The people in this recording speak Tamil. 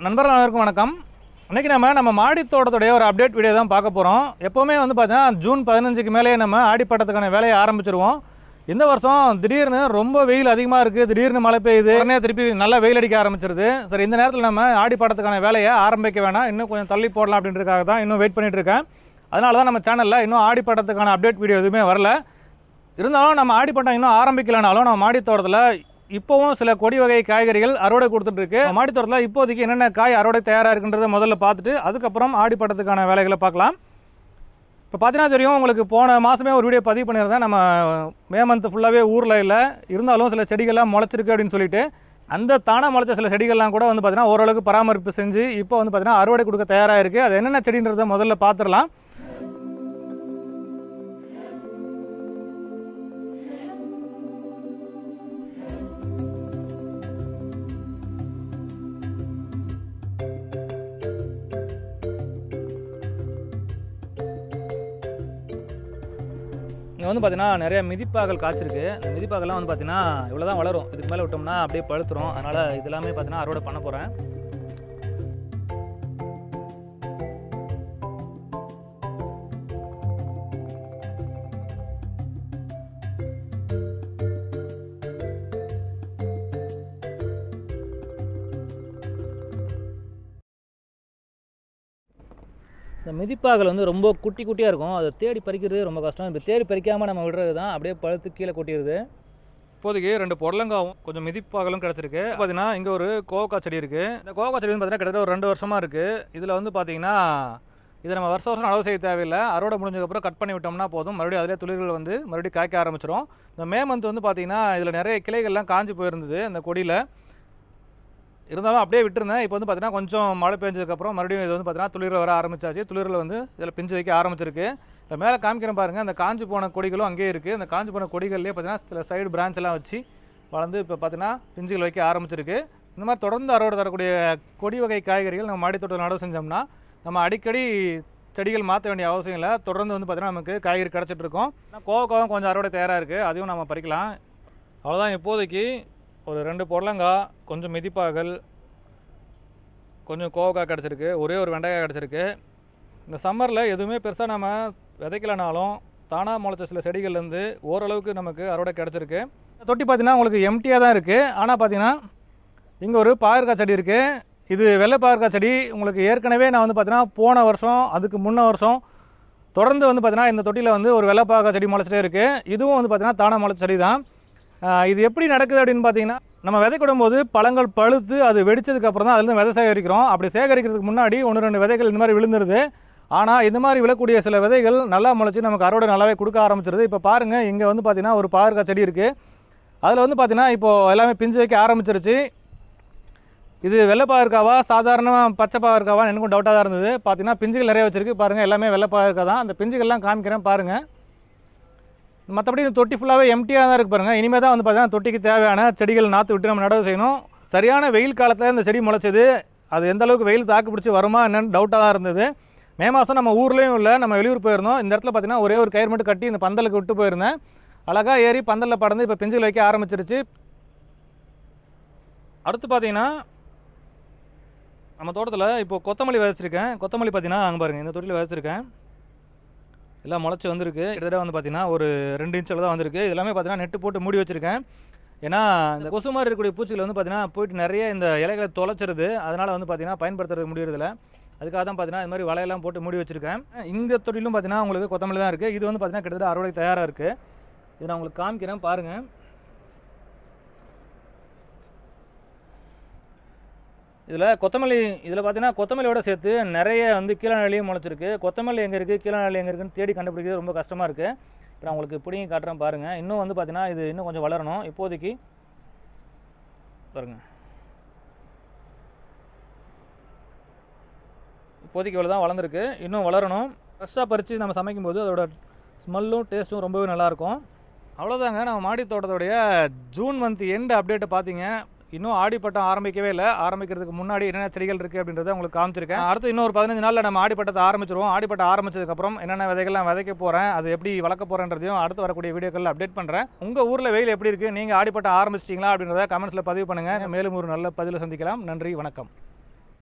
நண்பர்கள் அனைவருக்கும் வணக்கம். இன்றைக்கி நம்ம மாடி தோட்டத்துடைய ஒரு அப்டேட் வீடியோ தான் பார்க்க போகிறோம். எப்போவுமே வந்து பார்த்தீங்கன்னா ஜூன் 15க்கு மேலே நம்ம ஆடிப்பட்டத்துக்கான வேலையை ஆரம்பிச்சிருவோம். இந்த வருஷம் திடீர்னு ரொம்ப வெயில் அதிகமாக இருக்குது, திடீர்னு மழை பெய்யுது, உடனே திருப்பி நல்லா வெயில் அடிக்க ஆரம்பிச்சிருது. சரி, இந்த நேரத்தில் நம்ம ஆடிப்பட்டத்துக்கான வேலையை ஆரம்பிக்க வேணாம், இன்னும் கொஞ்சம் தள்ளி போடலாம் அப்படின்றதுக்காக தான் இன்னும் வெயிட் பண்ணிகிட்டு இருக்கேன். அதனால தான் நம்ம சேனலில் இன்னும் ஆடிப்பட்டத்துக்கான அப்டேட் வீடியோ எதுவுமே வரல. இருந்தாலும் நம்ம ஆடிப்பட்டம் இன்னும் ஆரம்பிக்கலைனாலும் நம்ம மாடி தோட்டத்தில் இப்போவும் சில கொடி வகை காய்கறிகள் அறுவடை கொடுத்துட்ருக்கு. மாடி தோட்டத்தில் இப்போதைக்கு என்னென்ன காய் அறுவடை தயாராக இருக்குன்றதை முதல்ல பார்த்துட்டு அதுக்கப்புறம் ஆடிப்பட்டத்துக்கான வேலைகளை பார்க்கலாம். இப்போ பார்த்தீங்கன்னா தெரியும், உங்களுக்கு போன மாதமே ஒரு வீடியோ பதிவு பண்ணியிருந்தேன். நம்ம மே மந்த் ஃபுல்லாகவே ஊரில் இல்லை, இருந்தாலும் சில செடிகள்லாம் முளைச்சிருக்கு அப்படின்னு சொல்லிட்டு அந்த தானாக முளைச்ச சில செடிகள்லாம் கூட வந்து பார்த்தீங்கன்னா ஓரளவுக்கு பராமரிப்பு செஞ்சு இப்போ வந்து பார்த்தீங்கன்னா அறுவடை கொடுக்க தயாராக இருக்குது. அது என்னென்ன செடின்றதை முதல்ல பார்த்துடலாம். இங்கே வந்து பார்த்தீங்கன்னா நிறைய மிதிப்பாகல் காய்ச்சிருக்கு. இந்த மிதிப்பாகலாம் வந்து பார்த்தீங்கன்னா இவ்வளோ தான் வளரும், இதுக்கு மேலே விட்டோம்னா அப்படியே பழுத்துரும். அதனால் இதெல்லாமே பார்த்தீங்கன்னா அறுவடை பண்ண போகிறேன். இந்த மிதிப்பாகல் வந்து ரொம்ப குட்டி குட்டியாக இருக்கும், அதை தேடி பறிக்கிறது ரொம்ப கஷ்டம். இப்போ தேடி பறிக்காமல் நம்ம விடுறது தான் அப்படியே பழுத்து கீழே கொட்டிடுது. இப்போதைக்கு 2 பொடலங்காவும் கொஞ்சம் மிதிப்பாகலும் கிடச்சிருக்கு. பார்த்தீங்கன்னா இங்கே ஒரு கோவக்காய் செடி இருக்குது. இந்த கோவக்காய் செடி வந்து பார்த்தீங்கன்னா கிட்டத்தட்ட ஒரு 2 வருஷமாக இருக்குது. இதில் வந்து பார்த்தீங்கன்னா இதை நம்ம வருஷம் நடவு செய்ய தேவையில்லை, அறுவடை முடிஞ்சதுக்கப்புறம் கட் பண்ணி விட்டோம்னா போதும், மறுபடியும் அதிலே துளிர்கள் வந்து மறுபடியும் காய்க்க ஆரம்பிச்சிடும். இந்த மே மந்த் வந்து பார்த்தீங்கன்னா இதில் நிறைய கிளைகள்லாம் காஞ்சி போயிருந்தது இந்த கொடியில். இருந்தாலும் அப்படியே விட்டுருந்தேன். இப்போ வந்து பார்த்தீங்கன்னா கொஞ்சம் மழை பெஞ்சதுக்கப்புறம் மறுபடியும் இது வந்து பார்த்தீங்கன்னா துளிர்கள் வர ஆரம்பிச்சாச்சு. துளிர்கள் வந்து இதில் பிஞ்சு வைக்க ஆரம்பிச்சிருக்கு. இப்போ மேலே காமிக்கிறேன் பாருங்கள், அந்த காஞ்சி போன கொடிகளும் அங்கேயே இருக்குது. அந்த காஞ்சி போன கொடிகள்லேயே பார்த்தீங்கன்னா சில சைடு பிரான்ச் எல்லாம் வச்சு வளர்ந்து இப்போ பார்த்தீங்கன்னா பிஞ்சுகள் வைக்க ஆரம்பிச்சிருக்கு. இந்த மாதிரி தொடர்ந்து அறுவடை தரக்கூடிய கொடி வகை காய்கறிகள் நம்ம மாடி தோட்டத்தில் நடவு செஞ்சோம்னா நம்ம அடிக்கடி செடிகள் மாற்ற வேண்டிய அவசியம் இல்லை. தொடர்ந்து வந்து பார்த்தீங்கன்னா நமக்கு காய்கறி கிடச்சிட்ருக்கோம். கோவக்காவும் கொஞ்சம் அறுவடை தயாராக இருக்குது, அதையும் நம்ம பறிக்கலாம். அவ்வளோதான். இப்போதைக்கு ஒரு 2 பொடலங்காய், கொஞ்சம் மிதிப்பாகல், கொஞ்சம் கோவக்காய் கிடச்சிருக்கு, ஒரே ஒரு வெண்டைக்காய் கிடச்சிருக்கு. இந்த சம்மரில் எதுவுமே பெருசாக நம்ம விதைக்கலனாலும் தானாக முளைச்ச சில செடிகள்லேருந்து ஓரளவுக்கு நமக்கு அறுவடை கிடச்சிருக்கு. தொட்டி பார்த்தீங்கன்னா உங்களுக்கு எம்டியாக தான் இருக்குது. ஆனால் பார்த்தீங்கன்னா இங்கே ஒரு பாகற்காய் செடி இருக்குது. இது வெள்ளை பாகற்காய் செடி. உங்களுக்கு ஏற்கனவே நான் வந்து பார்த்தீங்கன்னா போன வருஷம் அதுக்கு முன்ன வருஷம் தொடர்ந்து வந்து பார்த்தீங்கன்னா இந்த தொட்டியில் வந்து ஒரு வெள்ளை பாகற்காய் செடி முளைச்சிட்டே இருக்குது. இதுவும் வந்து பார்த்தீங்கன்னா தானாக முளைச்ச செடி தான். இது எப்படி நடக்குது அப்படின்னு பார்த்தீங்கன்னா, நம்ம விதைக்கிடும் போது பழங்கள் பழுத்து அது வெடிச்சதுக்கப்புறம் தான் அதுலேருந்து விதை சேகரிக்கிறோம். அப்படி சேகரிக்கிறதுக்கு முன்னாடி 1-2 விதைகள் இந்த மாதிரி விழுந்துருது. ஆனால் இந்த மாதிரி விழக்கூடிய சில விதைகள் நல்லா முளைச்சி நமக்கு அறுவடை நல்லாவே கொடுக்க ஆரம்பிச்சிருது. இப்போ பாருங்கள், இங்கே வந்து பார்த்திங்கன்னா ஒரு பாகற்காய் செடி இருக்குது. அதில் வந்து பார்த்திங்கன்னா இப்போது எல்லாமே பிஞ்சு வைக்க ஆரம்பிச்சிருச்சு. இது வெள்ளை பாகற்காவா சாதாரணமாக பச்சை பாகற்காவா எனக்கும் டவுட்டாக தான் இருந்தது. பார்த்திங்கன்னா பிஞ்சுகள் நிறைய வச்சுருக்கு. பாருங்கள், எல்லாமே வெள்ளை பாகற்காய் தான். அந்த பிஞ்சுகள்லாம் காமிக்கிறேன் பாருங்கள். மற்றபடி இந்த தொட்டி ஃபுல்லாகவே எம்டியாக தான் இருக்குது பாருங்கள். இனிமேல் தான் வந்து பார்த்தீங்கன்னா தொட்டிக்கு தேவையான செடிகள் நாற்று விட்டு நம்ம நடவு செய்யணும். சரியான வெயில் காலத்தில் இந்த செடி முளைச்சது. அது எந்த அளவுக்கு வெயில் தாக்கு பிடிச்சி வருமா என்னென்னு டவுட்டாக தான் இருந்தது. மே மாதம் நம்ம ஊர்லேயும் இல்லை, நம்ம வெளியூர் போயிருந்தோம். இந்த இடத்துல பார்த்தீங்கன்னா ஒரே ஒரு கயிறு மட்டும் கட்டி இந்த பந்தலுக்கு விட்டு போயிருந்தேன். அழகாக ஏறி பந்தலில் படந்து இப்போ பிஞ்சுகள் வைக்க ஆரம்பிச்சிருச்சு. அடுத்து பார்த்தீங்கன்னா நம்ம தோட்டத்தில் இப்போது கொத்தமல்லி விதைச்சிருக்கேன். கொத்தமல்லி பார்த்தீங்கன்னா அங்கே பாருங்கள், இந்த தொட்டியில் விதைச்சிருக்கேன். எல்லாம் முளைச்சி வந்திருக்கு. கிட்டத்தட்ட வந்து பார்த்தீங்கன்னா ஒரு 2 இன்ச்சில் தான் வந்திருக்கு. இது எல்லாமே பார்த்தீங்கன்னா நெட்டு போட்டு மூடி வச்சுருக்கேன். ஏன்னா இந்த கொசு மாதிரி இருக்கக்கூடிய பூச்சிகள் வந்து பார்த்தீங்கன்னா போயிட்டு நிறைய இந்த இலைகளை தொலைச்சிருது. அதனால் வந்து பார்த்தீங்கன்னா பயன்படுத்துறது முடியறதில்ல. அதுக்காக தான் பார்த்தீங்கன்னா இது மாதிரி வலையெல்லாம் போட்டு மூடி வச்சுருக்கேன். இந்த தொட்டிலும் பார்த்தீங்கன்னா உங்களுக்கு கொத்தமல்லி தான் இருக்குது. இது வந்து பார்த்தீங்கன்னா கிட்டத்தட்ட அறுவடை தயாராக இருக்குது. இது நான் உங்களுக்கு காமிக்கிறேன் பாருங்கள். இதில் பார்த்தீங்கன்னா கொத்தமல்லியோட சேர்த்து நிறைய வந்து கீழநிலையும் முளைச்சிருக்கு. கொத்தமல்லி எங்கே இருக்குது, கீழநிலை எங்கே இருக்குன்னு தேடி கண்டுபிடிக்கிறது ரொம்ப கஷ்டமாக இருக்குது. இப்போ நான் உங்களுக்கு பிடிங்கி காட்டுறேன் பாருங்கள். இன்னும் வந்து பார்த்தீங்கன்னா இது இன்னும் கொஞ்சம் வளரணும். இப்போதைக்கு பாருங்கள், இப்போதைக்கு இவ்வளோ தான் வளர்ந்துருக்கு. இன்னும் வளரணும். ஃப்ரெஷ்ஷாக பறித்து நம்ம சமைக்கும்போது அதோட ஸ்மெல்லும் டேஸ்ட்டும் ரொம்பவே நல்லாயிருக்கும். அவ்வளோதாங்க, நம்ம மாடி தோட்டத்தோடைய ஜூன் மந்த் எண்டு அப்டேட்டை பார்த்தீங்க. இன்னும் ஆடிப்பட்டம் ஆரம்பிக்கவே இல்லை. ஆரம்பிக்கிறதுக்கு முன்னாடி என்னென்ன செடிகள் இருக்குது அப்படின்றத உங்களுக்கு காமிச்சிருக்கேன். அடுத்து இன்னும் ஒரு 15 நாளில் நம்ம ஆடிப்பட்டத்தை ஆரம்பிச்சிருவோம். ஆடிப்பட்டம் ஆரம்பிச்சதுக்கப்புறம் என்னென்ன விதைகள்லாம் விதைக்க போகிறேன், அது எப்படி வளர்க்க போகிறேன்றதையும் அடுத்து வரக்கூடிய வீடியோக்களில் அப்டேட் பண்ணுறேன். உங்கள் ஊரில் வெயில் எப்படி இருக்குது, நீங்கள் ஆடிப்பட்டம் ஆரம்பிச்சிட்டிங்களா அப்படின்றத கமெண்ட்ஸில் பதிவு பண்ணுங்கள். மேலும் ஒரு நல்ல பதிலை சந்திக்கலாம். நன்றி, வணக்கம்.